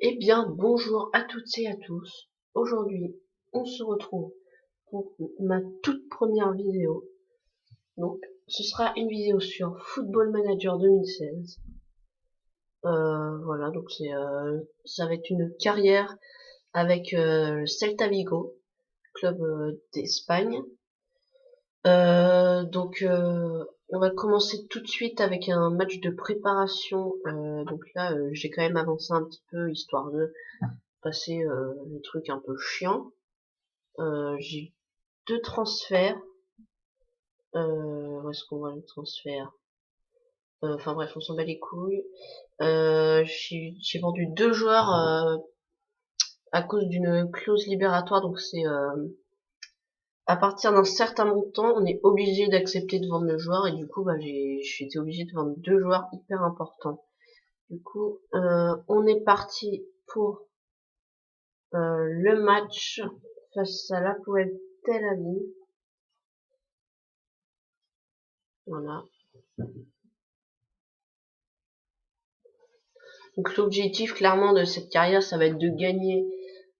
Eh bien, bonjour à toutes et à tous. Aujourd'hui, on se retrouve pour ma toute première vidéo. Donc, ce sera une vidéo sur Football Manager 2016. Voilà, donc ça va être une carrière avec le Celta Vigo, club d'Espagne. On va commencer tout de suite avec un match de préparation. Donc là, j'ai quand même avancé un petit peu histoire de passer les trucs un peu chiants. J'ai deux transferts. Où est-ce qu'on voit le transfert? Enfin bref, on s'en bat les couilles. J'ai vendu deux joueurs à cause d'une clause libératoire. Donc c'est à partir d'un certain montant, on est obligé d'accepter de vendre le joueur. Et du coup, j'ai été obligé de vendre deux joueurs hyper importants. Du coup, on est parti pour le match face à l'Hapoel Tel Aviv. Voilà. Donc l'objectif clairement de cette carrière, ça va être de gagner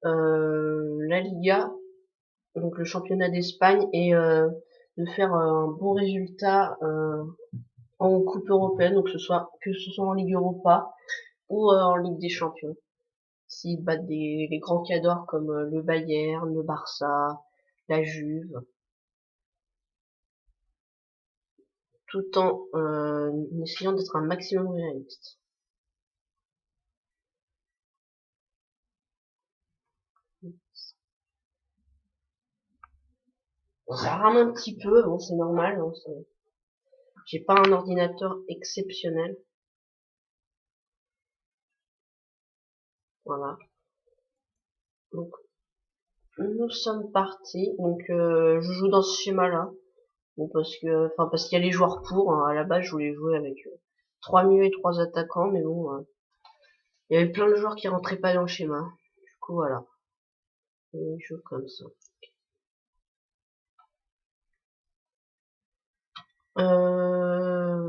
la Liga, donc le championnat d'Espagne, et de faire un bon résultat en Coupe européenne, donc que ce soit en Ligue Europa ou en Ligue des Champions. S'ils battent les grands cadors comme le Bayern, le Barça, la Juve, tout en essayant d'être un maximum réaliste. Ça rame un petit peu, bon c'est normal, hein, j'ai pas un ordinateur exceptionnel. Voilà. Donc, nous sommes partis. Donc, je joue dans ce schéma-là. Bon, parce qu'il y a les joueurs pour. Hein. À la base, je voulais jouer avec trois milieux et trois attaquants, mais bon, il y avait plein de joueurs qui rentraient pas dans le schéma. Du coup, voilà. Et je joue comme ça.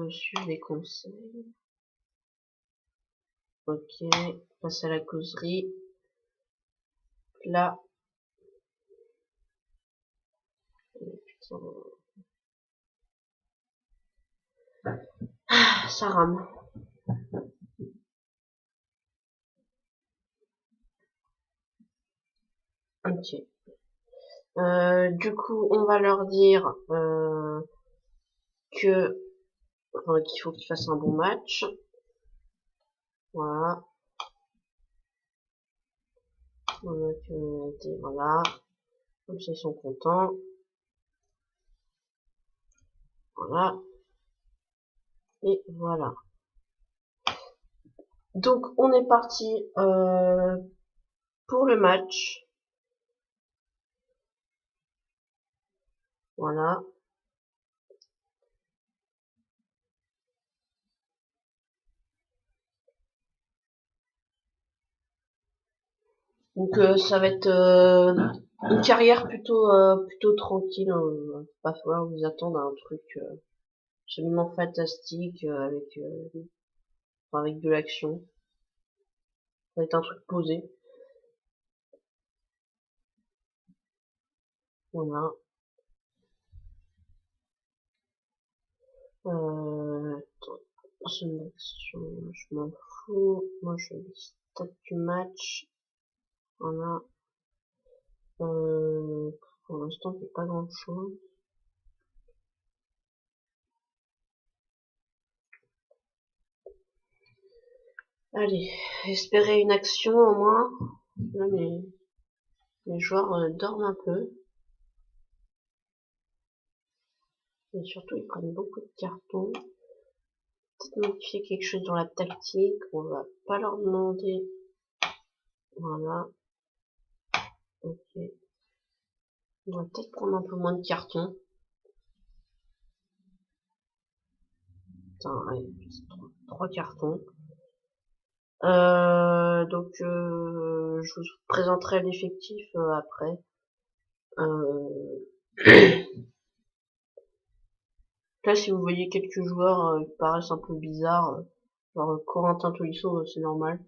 Suivre les conseils. Ok. Passe à la causerie. Là. Putain. Ah, ça rame. Ok. Du coup, on va leur dire que qu'il faut qu'ils fassent un bon match. Voilà. Voilà. Comme ça, ils sont contents. Voilà. Et voilà. Donc, on est parti pour le match. Voilà. Donc, ça va être une carrière plutôt tranquille. Hein. Pas falloir vous attendre à un truc absolument fantastique avec de l'action. Ça va être un truc posé. Voilà. Zone d'action, je m'en fous. Moi, je vais stade du match. Voilà. Pour l'instant, c'est pas grand chose. Allez, espérer une action au moins. Là, les joueurs dorment un peu. Et surtout, ils prennent beaucoup de cartons. Peut-être modifier quelque chose dans la tactique. On va pas leur demander. Voilà. Ok. On va peut-être prendre un peu moins de cartons. Putain, allez, trois cartons. Je vous présenterai l'effectif après. Là, si vous voyez quelques joueurs qui paraissent un peu bizarres, genre Corentin Tolisso, c'est normal.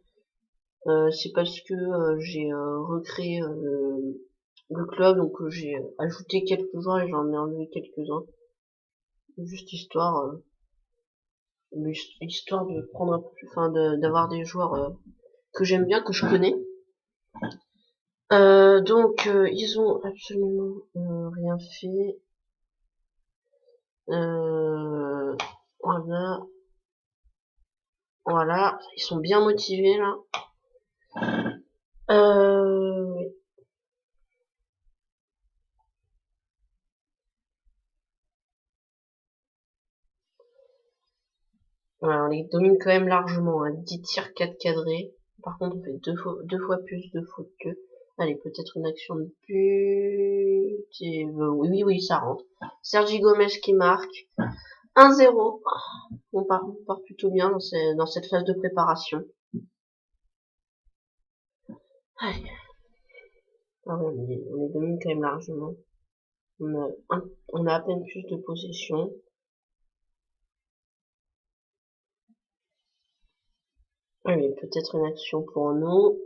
C'est parce que j'ai recréé le club, donc j'ai ajouté quelques joueurs et j'en ai enlevé quelques-uns. Juste histoire de prendre un peu plus, enfin d'avoir des joueurs que j'aime bien, que je connais. Donc ils ont absolument rien fait. Voilà, voilà, ils sont bien motivés là. Oui. Voilà, on les domine quand même largement, hein. 10 tirs, 4 cadrés. Par contre, on fait deux fois plus de fautes qu'eux. Allez, peut-être une action de but. Et, oui, oui, ça rentre. Sergi Gomez qui marque. 1-0. On part plutôt bien dans cette phase de préparation. Allez. Ah ouais, on les domine quand même largement. On a à peine plus de possession. Allez, peut-être une action pour nous.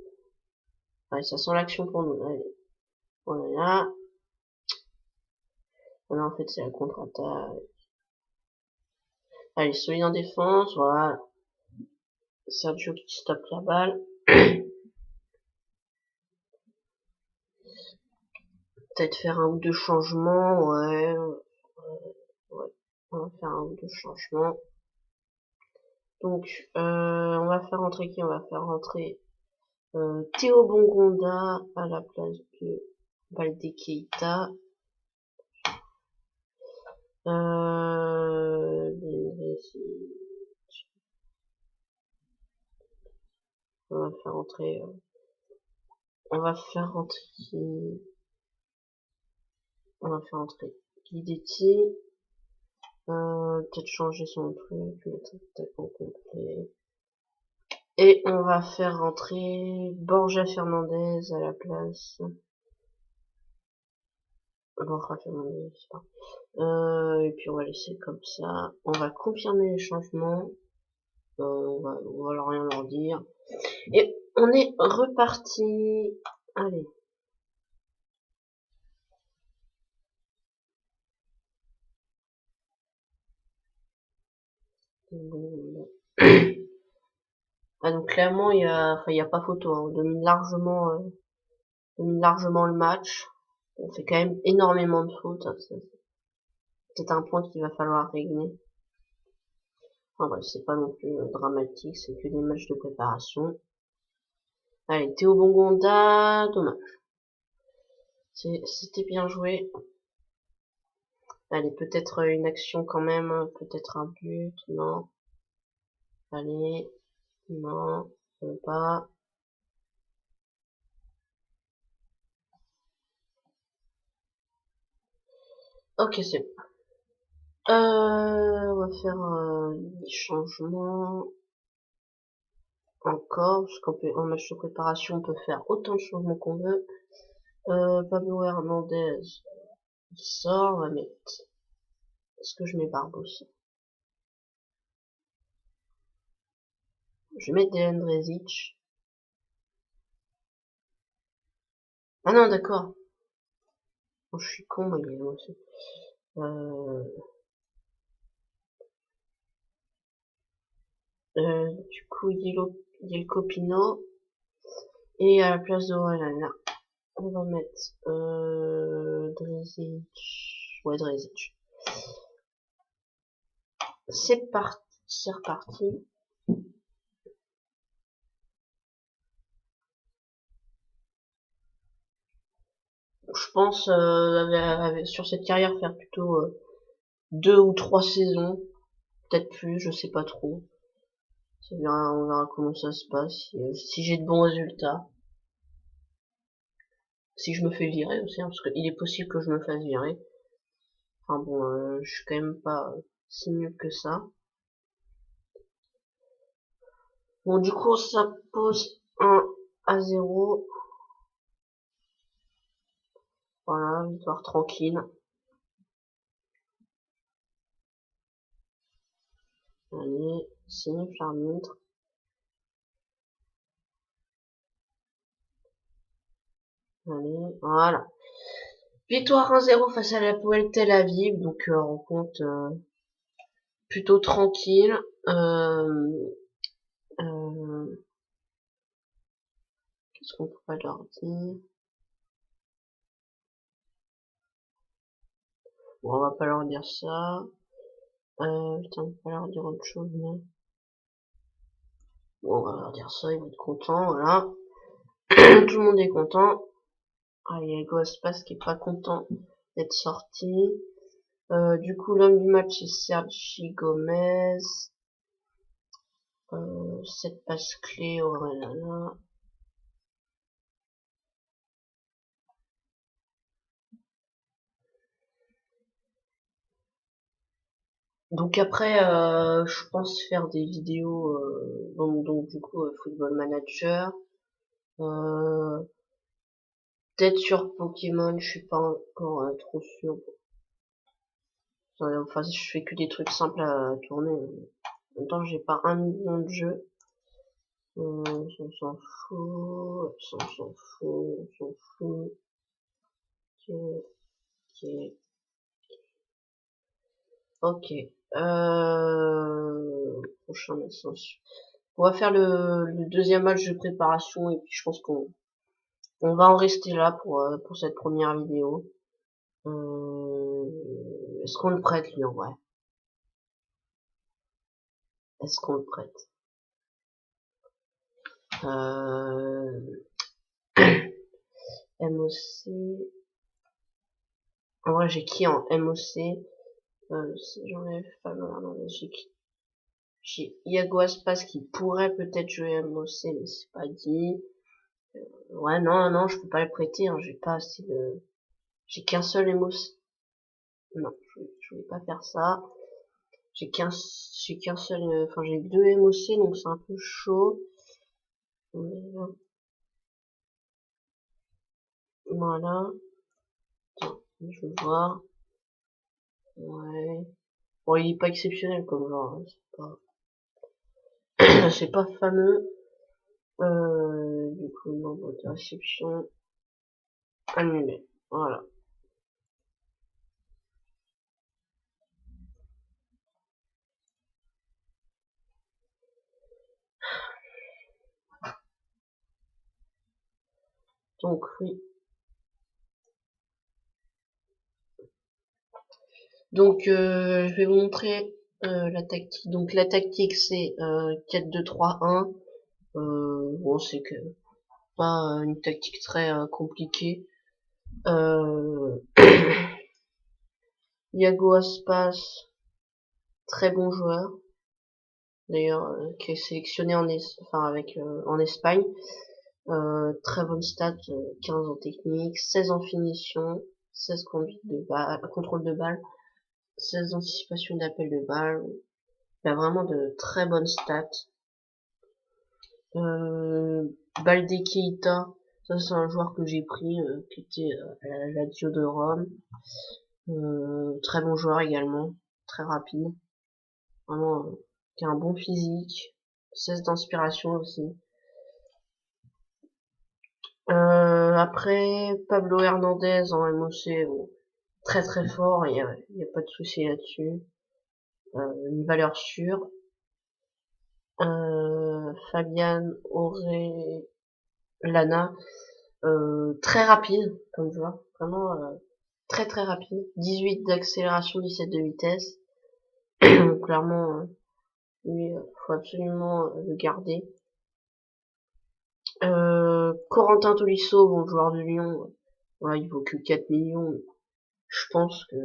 Allez, ça sent l'action pour nous. Allez. Voilà. Voilà, en fait, c'est la contre-attaque. Allez, solide en défense. Voilà. Sergio qui stoppe la balle. Peut-être faire un ou deux changements. Ouais. Ouais. On va faire un ou deux changements. Donc, on va faire rentrer qui? On va faire rentrer Théo Bongonda à la place de Baldé Keita. Euh, on va faire rentrer. On va faire rentrer. On va faire rentrer Guidetti. Peut-être changer son truc, mettre peut-être en complet. Et on va faire rentrer Borja Fernandez à la place. Borja Fernandez, je sais pas. Et puis on va laisser comme ça. On va confirmer les changements. On va rien leur dire. Et on est reparti. Allez. Ah, donc clairement il y a pas photo, hein. On domine largement le match. On fait quand même énormément de fautes. C'est peut-être un point qu'il va falloir régler. Enfin bref, c'est pas non plus dramatique, c'est que des matchs de préparation. Allez, Théo Bongonda, dommage. C'était bien joué. Allez, peut-être une action quand même, peut-être un but, non. Allez, non, pas. Ok, c'est bon. On va faire des changements encore, parce en match de préparation, on peut faire autant de changements qu'on veut. Pablo Hernandez, il sort, on va mettre. Est-ce que je mets Barbosa? Je vais mettre Dejan Drezic. Ah non, d'accord. Oh, je suis con, moi, aussi. Du coup, Yelko Pino. Et à la place de Orellana, on va mettre Drezic. Ouais, Drezic. C'est parti. C'est reparti. Je pense sur cette carrière faire plutôt 2 ou 3 saisons, peut-être plus, je sais pas trop. On verra comment ça se passe, si j'ai de bons résultats. Si je me fais virer aussi, hein, parce qu'il est possible que je me fasse virer. Enfin bon, je suis quand même pas si nul que ça. Bon, du coup, ça pose 1-0. Voilà, victoire tranquille. Allez, signe, l'arbitre. Allez, voilà. Victoire 1-0 face à la Poel Tel Aviv, donc rencontre plutôt tranquille. Qu'est-ce qu'on pourrait leur dire? Bon, on va pas leur dire ça. Putain, on va pas leur dire autre chose, mais... Bon, on va leur dire ça, ils vont être contents, voilà. Tout le monde est content. Ah, il y a Gospas qui est pas content d'être sorti. Du coup, l'homme du match, c'est Sergi Gomez. 7 passes clés, oh là là. Donc après, je pense faire des vidéos, donc du coup, Football Manager. Euh, Peut-être sur Pokémon, je suis pas encore trop sûr. Enfin, je fais que des trucs simples à tourner. En même temps, j'ai pas 1 million de jeux. On s'en fout, on s'en fout, on s'en fout. Ok, ok. Ok. Prochain message. On va faire le deuxième match de préparation et puis je pense qu'on va en rester là pour cette première vidéo. Est-ce qu'on le prête lui en vrai? Est-ce qu'on le prête? Euh, MOC. En vrai j'ai qui en MOC? Si j'enlève Fabien Hernandez, j'ai Iago Aspas qui pourrait peut-être jouer MOC mais c'est pas dit. Ouais non non je peux pas le prêter, hein, j'ai pas assez de. J'ai qu'un seul MOC. Non, je voulais pas faire ça. J'ai qu'un seul, enfin j'ai 2 MOC donc c'est un peu chaud. Voilà. Tiens, je vais voir. Ouais. Bon, il est pas exceptionnel comme genre, hein, c'est pas fameux. Du coup, nombre de réceptions annulé. Voilà. Donc oui. Donc je vais vous montrer la tactique. Donc la tactique c'est 4-2-3-1. Bon c'est que pas une tactique très compliquée. Euh, Iago Aspas, très bon joueur, d'ailleurs, qui est sélectionné en Espagne. Très bonne stat, 15 en technique, 16 en finition, 16 contrôle de balle, 16 anticipation d'appel de balle. Il a vraiment de très bonnes stats. Balde Keita, ça c'est un joueur que j'ai pris, qui était à la Lazio de Rome. Très bon joueur également, très rapide. Vraiment, qui a un bon physique, 16 d'inspiration aussi. Après, Pablo Hernandez en MOC, bon, très très fort, il y a pas de souci là-dessus. Une valeur sûre. Fabian Orellana, très rapide comme joueur, vraiment très très rapide. 18 d'accélération, 17 de vitesse. Clairement, lui, faut absolument le garder. Corentin Tolisso, bon joueur de Lyon, voilà, il vaut que 4 millions. Je pense que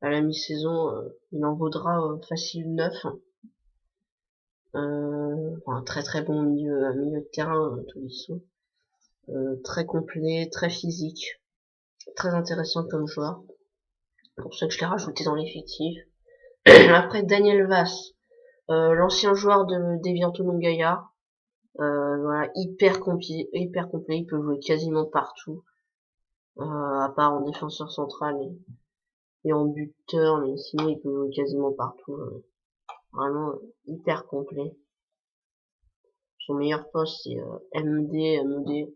à la mi-saison, il en vaudra facile 9. Un très très bon milieu de terrain, Tolisso. Très complet, très physique, très intéressant comme joueur. C'est pour ça que je l'ai rajouté dans l'effectif. Après Daniel Vass, l'ancien joueur de d'Evian Tonon-Gaillard. Voilà, hyper complet, il peut jouer quasiment partout, à part en défenseur central et en buteur, mais sinon il peut jouer quasiment partout. Vraiment hyper complet. Son meilleur poste c'est MD.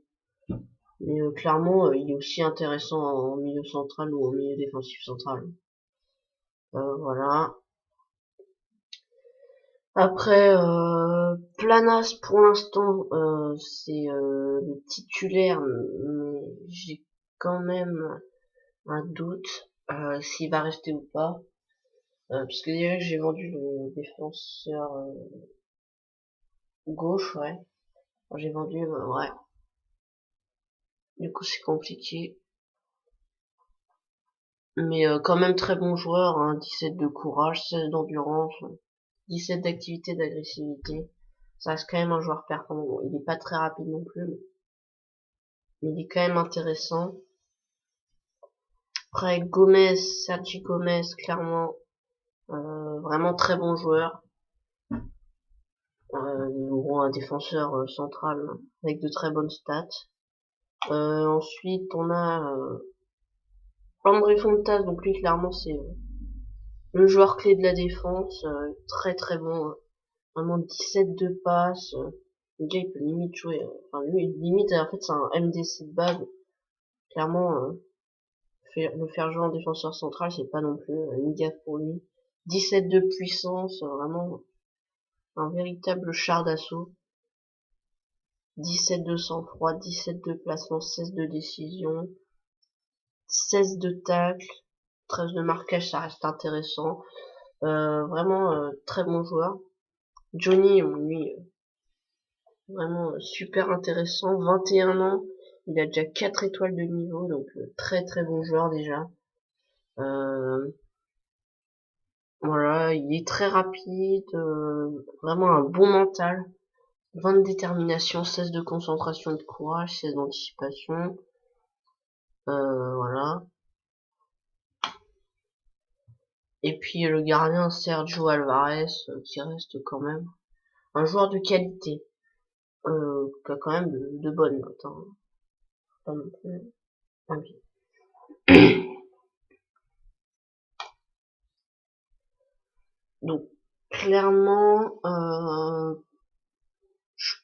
Mais clairement, il est aussi intéressant en milieu central ou en milieu défensif central. Voilà. Après, Planas, pour l'instant, c'est le titulaire, mais j'ai quand même un doute s'il va rester ou pas. Puisque déjà j'ai vendu le défenseur gauche, ouais. J'ai vendu, ouais. Du coup, c'est compliqué. Mais quand même très bon joueur, hein, 17 de courage, 16 d'endurance, 17 d'activité, d'agressivité. Ça reste quand même un joueur performant. Bon, il est pas très rapide non plus, mais il est quand même intéressant. Après, Gomez, Sergi Gomez, clairement, vraiment très bon joueur. Un défenseur central avec de très bonnes stats. Ensuite, on a André Fontas, donc lui, clairement, c'est le joueur clé de la défense. Très très bon. Vraiment 17 de passes. Le gars, il peut limite jouer. Enfin, lui, limite, en fait, c'est un MDC de base. Clairement, le faire jouer en défenseur central, c'est pas non plus une gaffe pour lui. 17 de puissance, vraiment un véritable char d'assaut. 17 de sang-froid, 17 de placement, 16 de décision, 16 de tacle, 13 de marquage, ça reste intéressant. Vraiment très bon joueur. Johnny, lui, vraiment super intéressant. 21 ans, il a déjà 4 étoiles de niveau, donc très très bon joueur déjà. Voilà, il est très rapide, vraiment un bon mental. 20 de détermination, 16 de concentration et de courage, 16 d'anticipation. Voilà. Et puis le gardien Sergio Alvarez, qui reste quand même un joueur de qualité, qui a quand même de bonnes notes. Hein. Pas non plus. Ok. Donc clairement, je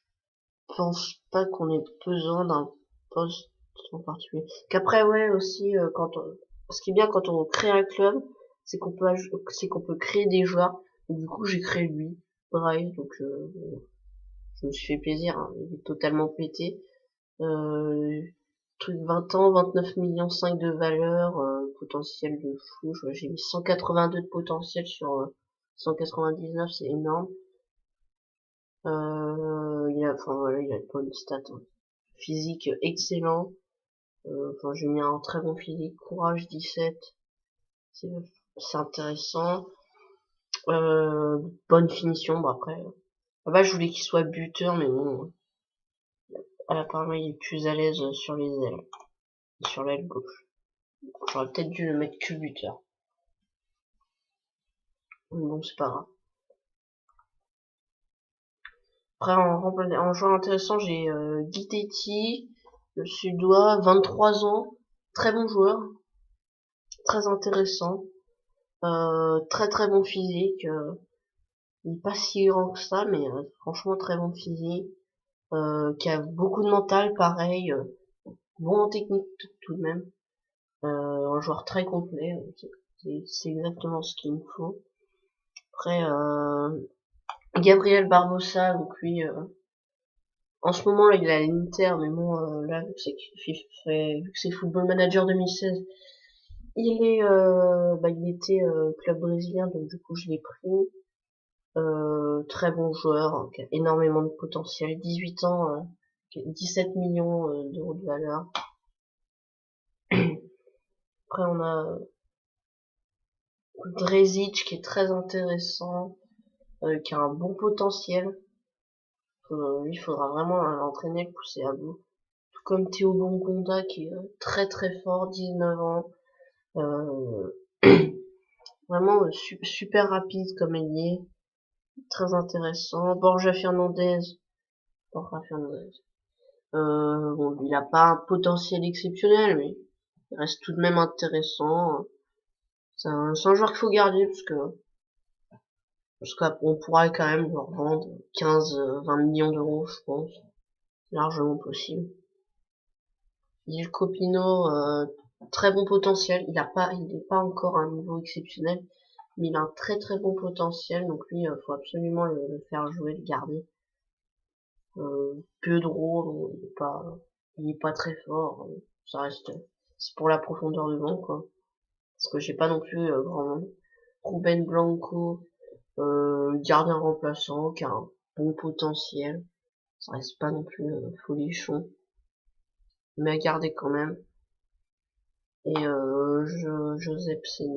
pense pas qu'on ait besoin d'un poste en particulier. Qu'après ouais aussi ce qui est bien quand on crée un club, c'est qu'on peut créer des joueurs. Et du coup j'ai créé lui, Bryce, donc je me suis fait plaisir, hein, il est totalement pété. Truc 20 ans, 29 millions 5 de valeur, potentiel de fou. J'ai mis 182 de potentiel sur 199, c'est énorme. Enfin voilà, il a de bonnes stats. Hein. Physique excellent. Enfin, j'ai mis un très bon physique. Courage 17, c'est c'est intéressant. Bonne finition. Bon après, là-bas je voulais qu'il soit buteur, mais bon, apparemment il est plus à l'aise sur les ailes, sur l'aile gauche. J'aurais peut-être dû le mettre que buteur. Bon, c'est pas grave. Après, en joueur intéressant, j'ai Guidetti, le Suédois, 23 ans, très bon joueur, très intéressant, très très bon physique. Il est pas si grand que ça, mais franchement très bon physique, qui a beaucoup de mental, pareil, bon en technique tout de même, un joueur très complet, c'est exactement ce qu'il me faut. Après, Gabriel Barbosa, donc lui, en ce moment là il est à l'Inter, mais bon là vu que c'est Football Manager 2016, il était club brésilien, donc du coup je l'ai pris. Très bon joueur, hein, qui a énormément de potentiel, 18 ans, 17 millions d'euros de valeur. Après on a Drezic qui est très intéressant, qui a un bon potentiel. Lui, il faudra vraiment l'entraîner, le pousser à bout. Tout comme Théo Bongonda qui est très très fort, 19 ans. Euh, Vraiment super rapide comme ailier, très intéressant. Borja Fernandez. Bon, il a pas un potentiel exceptionnel, mais il reste tout de même intéressant. C'est un joueur qu'il faut garder parce qu'on pourra quand même le revendre 15, 20 millions d'euros, je pense. C'est largement possible. Il Copino, très bon potentiel. Il n'est pas encore à un niveau exceptionnel, mais il a un très très bon potentiel. Donc lui, faut absolument le faire jouer, le garder. Pedro, il est pas très fort. Ça reste, c'est pour la profondeur de banc, quoi. Parce que j'ai pas non plus grand Ruben Blanco, gardien remplaçant, qui a un bon potentiel. Ça reste pas non plus folichon, mais à garder quand même. Et Joseph, c'est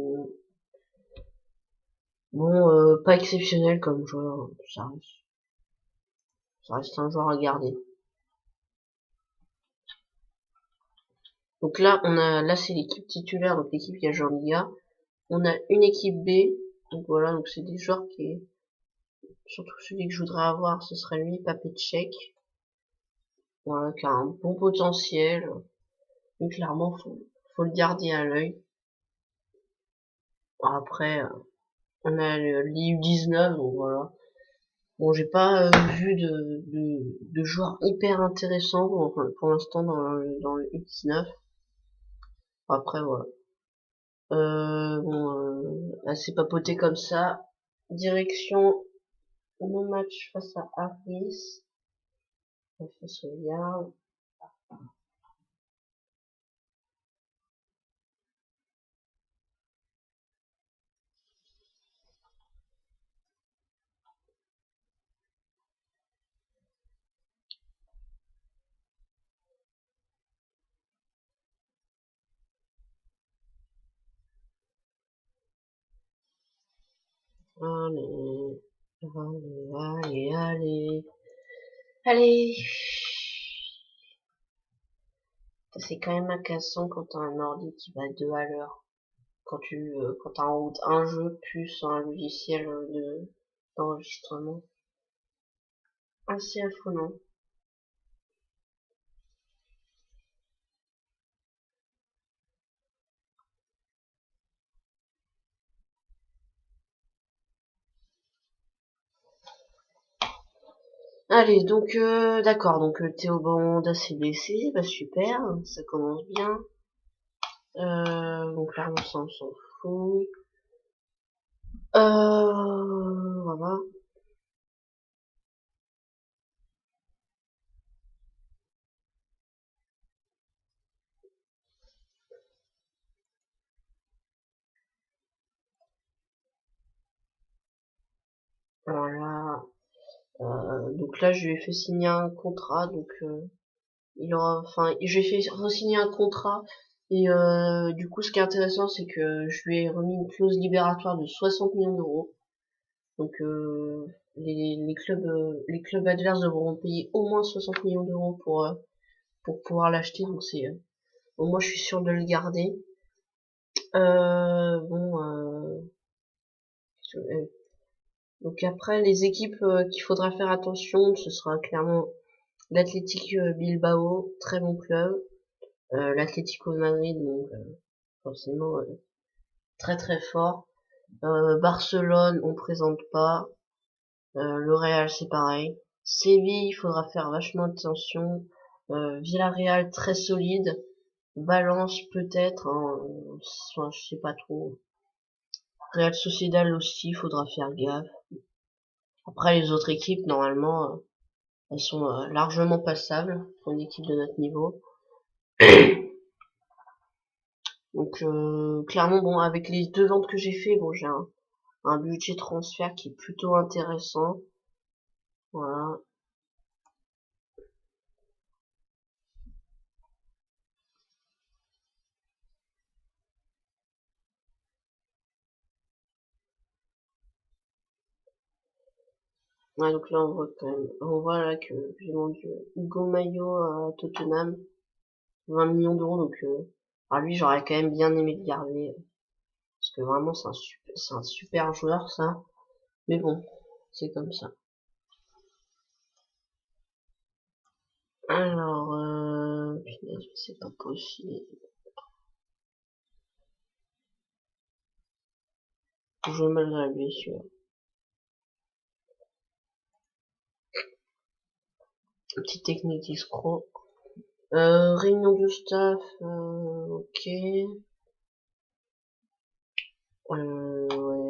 bon, pas exceptionnel comme joueur. Ça reste un joueur à garder. Donc là c'est l'équipe titulaire, donc l'équipe qui a joué en Liga. On a une équipe B, donc voilà, donc c'est des joueurs surtout celui que je voudrais avoir, ce serait lui, Papetchek. Voilà, qui a un bon potentiel. Mais clairement, faut le garder à l'œil. Après, on a l'IU19, donc voilà. Bon, j'ai pas vu de joueurs hyper intéressants pour l'instant dans le U19. Après, voilà. Assez papoté comme ça. Direction le match face à Harris. On fait sauvegarde. Allez, allez. Allez. C'est quand même agaçant quand t'as un ordi qui va à 2 à l'heure. Quand t'as en route un jeu plus un logiciel d'enregistrement. Assez affolant. Allez, donc d'accord, donc Théo Banda s'est blessé, bah super, ça commence bien. Donc là on s'en fout. Voilà. Voilà. Donc là je lui ai fait signer un contrat, donc je lui ai fait re-signer un contrat. Et du coup, ce qui est intéressant, c'est que je lui ai remis une clause libératoire de 60 millions d'euros. Donc les clubs adverses devront payer au moins 60 millions d'euros pour pouvoir l'acheter. Donc bon, moi je suis sûr de le garder. Bon, euh, donc après les équipes qu'il faudra faire attention, ce sera clairement l'Athletic Bilbao, très bon club. L'Atlético Madrid, donc forcément très très fort. Barcelone, on présente pas. Le Real, c'est pareil. Séville, il faudra faire vachement attention. Villarreal, très solide. Valence, peut-être. Hein, enfin, je sais pas trop. Real Sociedad aussi, il faudra faire gaffe. Après, les autres équipes, normalement, elles sont largement passables pour une équipe de notre niveau. Donc, clairement, bon, avec les deux ventes que j'ai fait, bon, j'ai un budget transfert qui est plutôt intéressant. Voilà. Ouais, donc là, on voit là que j'ai vendu Hugo Mayo à Tottenham, 20 millions d'euros, donc, alors lui, j'aurais quand même bien aimé le garder, parce que vraiment, c'est un super joueur, ça. Mais bon, c'est comme ça. Alors, punaise, c'est pas possible. Je mal à la blessure. Petite technique d'escroc. Réunion de staff, ok. Ouais, ouais.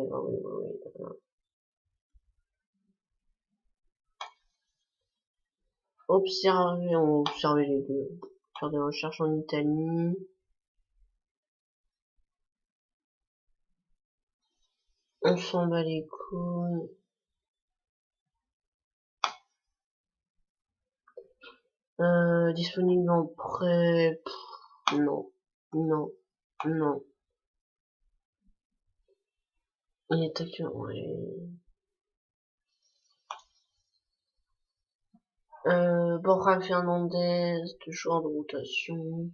Observer, on va observer les deux. Faire des recherches en Italie. On s'en bat les couilles. Disponible en prêt. Non. Non. Non. Il est actuellement. Ouais. Borja Fernandez, de joueur de rotation.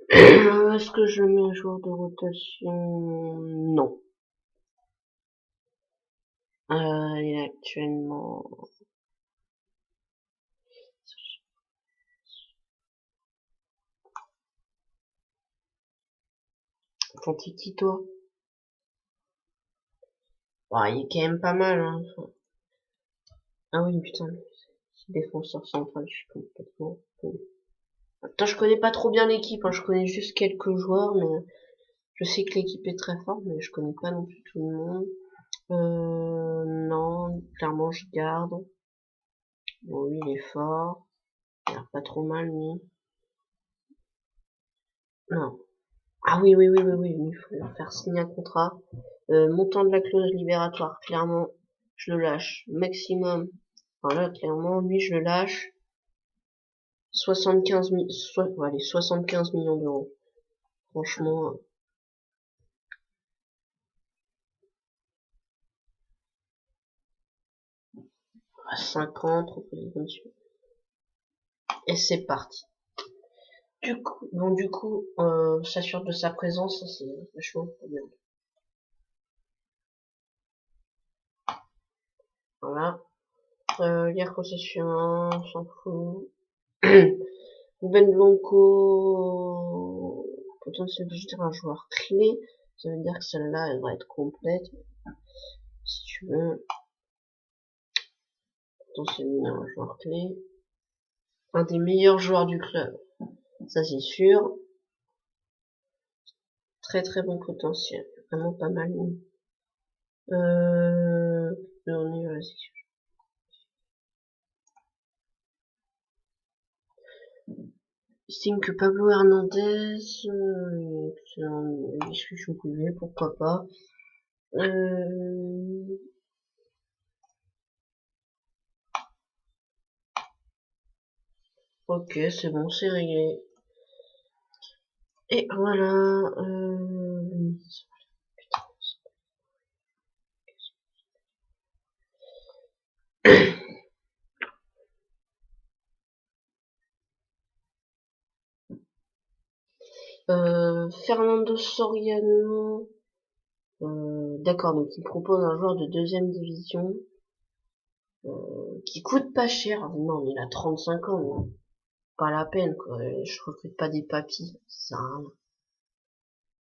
Est-ce que je mets un joueur de rotation? Non. Il est actuellement... Attends, t'es qui toi? Ouais, il est quand même pas mal, hein. Ah oui, putain, c'est défenseur central, je suis complètement... Attends, je connais pas trop bien l'équipe, hein. Je connais juste quelques joueurs, mais je sais que l'équipe est très forte, mais je connais pas non plus tout le monde. Non, clairement je garde. Bon, lui il est fort, il a l'air pas trop mal, lui. Non. Ah oui, il faut leur faire signer un contrat. Montant de la clause libératoire, clairement, je le lâche. Maximum. Voilà, clairement, lui, je le lâche. 75 000, allez, 75 millions d'euros. Franchement, à 50, et c'est parti. Du coup, s'assure de sa présence, ça c'est vachement bien. Voilà. Lire concession, on s'en fout. Ben Blanco, potentiel digitaire un joueur clé. Ça veut dire que celle-là, elle va être complète. Si tu veux, potentiellement un joueur clé. Un des meilleurs joueurs du club. Ça, c'est sûr. Très très bon potentiel. Vraiment pas mal. On est, vas-y. Estime que Pablo Hernandez, c'est une discussion privée, pourquoi pas. Ok, c'est bon, c'est réglé. Et voilà. Fernando Soriano. D'accord, donc il propose un joueur de deuxième division qui coûte pas cher. Non, mais il a 35 ans, non. Pas la peine, quoi. Je recrute pas des papis, ça sert à rien.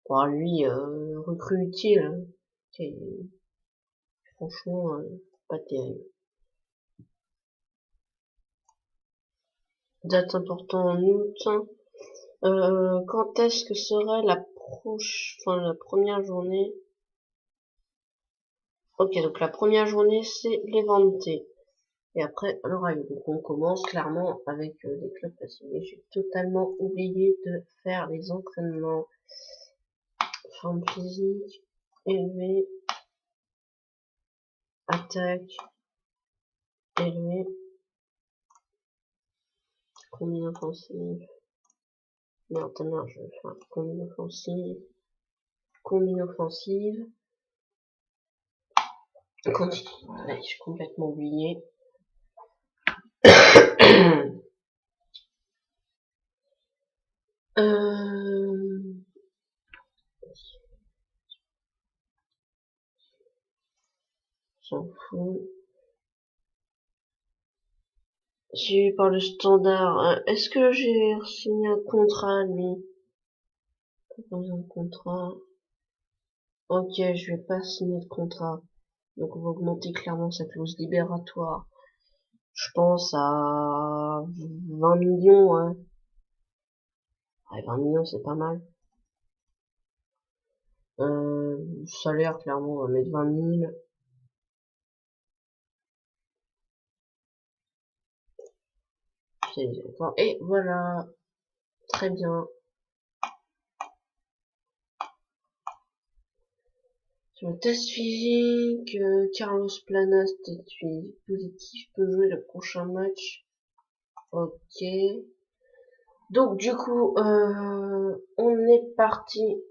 Bon, lui, recrue utile, hein. Franchement, pas terrible. Date importante en août. Quand est-ce que serait la première journée? Ok, donc la première journée, c'est l'Evante. Et après, le Rayo. Donc on commence clairement avec des clubs passionnés. J'ai totalement oublié de faire les entraînements. Forme physique, élevée, attaque, élevée, combine offensive. Merde, je vais faire combine offensive. Combine offensive. Continue. Allez, j'ai complètement oublié. S'en fout. J'ai eu par le standard. Est-ce que j'ai signé un contrat, lui? Proposer un contrat. Ok, je vais pas signer de contrat. Donc on va augmenter clairement sa clause libératoire. Je pense à 20 millions, ouais. Ouais, 20 millions, c'est pas mal. Salaire, clairement, on va mettre 20 000. Et voilà, très bien. Sur le test physique, Carlos Planas, test physique positif, peut jouer le prochain match. Ok. Donc du coup, on est parti.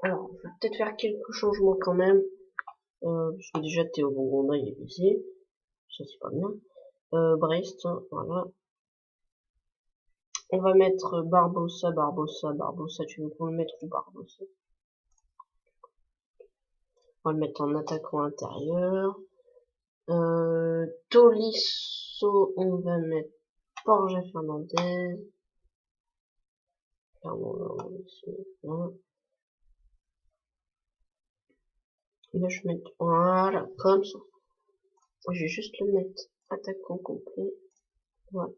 Alors, je vais peut-être faire quelques changements quand même. Parce que déjà Théo Bongonda il est blessé. Ça c'est pas bien. Brest, hein, voilà. On va mettre Barbossa, tu veux qu'on le mette où Barbossa? On va le mettre en attaquant intérieur. Tolisso, on va mettre Borja Fernandez. Clairement, là. Là, je vais mettre, voilà, comme ça. Je vais juste le mettre attaquant complet. Voilà.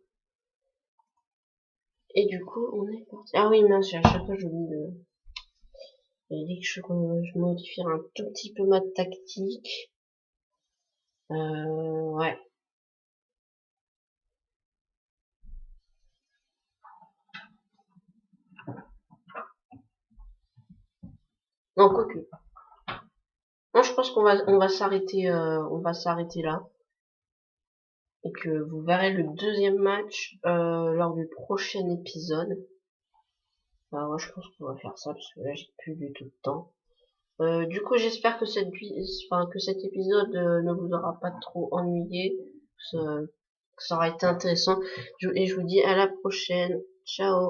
Et du coup, on est parti. Ah oui, mince, à chaque fois, j'oublie de... Il dit que je modifierai un tout petit peu ma tactique. Ouais. Non, quoique. Non, je pense on va s'arrêter là. Et que vous verrez le deuxième match, lors du prochain épisode. Bah, ouais, je pense qu'on va faire ça, parce que là, j'ai plus du tout de temps. Du coup, j'espère que que cet épisode ne vous aura pas trop ennuyé, que ça aura été intéressant. Et je vous dis à la prochaine. Ciao.